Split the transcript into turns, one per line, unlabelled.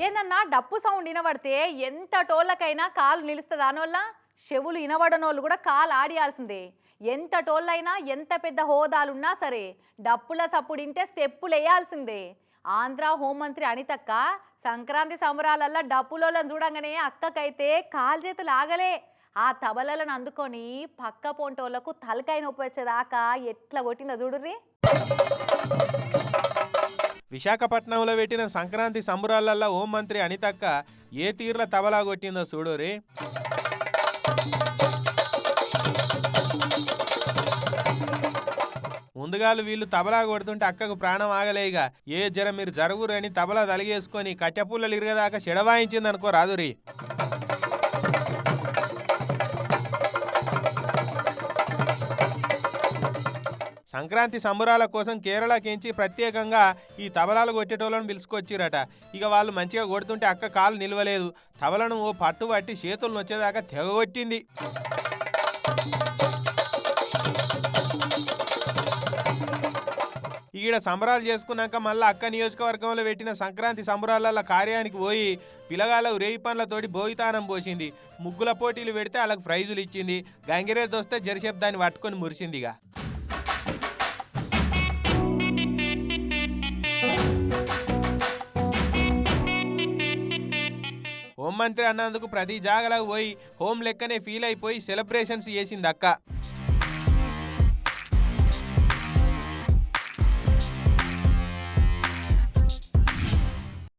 ఏందన్నా డప్పు సౌండ్ వినబడితే ఎంత టోళ్ళకైనా కాలు నిలుస్తుంది దానివల్ల చెవులు వినబడనోళ్ళు కూడా కాలు ఆడియాల్సిందే. ఎంత టోళ్ళైనా ఎంత పెద్ద హోదాలున్నా సరే డప్పుల సప్పుడు వింటే స్టెప్పులు వేయాల్సిందే. ఆంధ్ర హోంమంత్రి అనితక్క సంక్రాంతి సంబరాలల్లో డప్పులోళ్ళని చూడంగానే అక్కకైతే కాలు చేతులు ఆగలే. ఆ తబలలను అందుకొని పక్క పొంటోళ్లకు తలకాయ నొప్పి వచ్చేదాకా ఎట్లా కొట్టిందో చూడుర్రి.
విశాఖపట్నంలో పెట్టిన సంక్రాంతి సంబరాలల్లో హోంమంత్రి అనితక్క ఏ తీర్ల తబలా కొట్టిందో చూడురి. ముందుగాలు వీళ్ళు తబలా కొడుతుంటే అక్కకు ప్రాణం ఆగలేగా. ఏ జర మీరు జరుగురని తబలా తలిగేసుకొని కట్టెపుల్లలు ఇరగదాకా చెడవాయించింది అనుకో రాదురి. సంక్రాంతి సంబరాల కోసం కేరళకించి ప్రత్యేకంగా ఈ తబలాలు కొట్టేటోళ్ళను పిలుచుకొచ్చిరట. ఇక వాళ్ళు మంచిగా కొడుతుంటే అక్క కాలు నిలవలేదు. తబలను ఓ పట్టు పట్టి చేతులను వచ్చేదాకా తెగగొట్టింది. ఈడ సంబరాలు చేసుకున్నాక మళ్ళీ అక్క నియోజకవర్గంలో పెట్టిన సంక్రాంతి సంబరాల కార్యానికి పోయి పిల్లగాళ్ళకు రేయి పండ్లతోటి భోగితానం పోసింది. ముగ్గుల పోటీలు పెడితే వాళ్ళకి ప్రైజులు ఇచ్చింది. గంగిరేజ్ వస్తే జరిసేపు దాన్ని పట్టుకొని మురిసిందిగా. హోంమంత్రి అన్నందుకు ప్రతి జాగలకు పోయి హోం లెక్కనే ఫీల్ అయిపోయి సెలబ్రేషన్స్ చేసింది అక్క.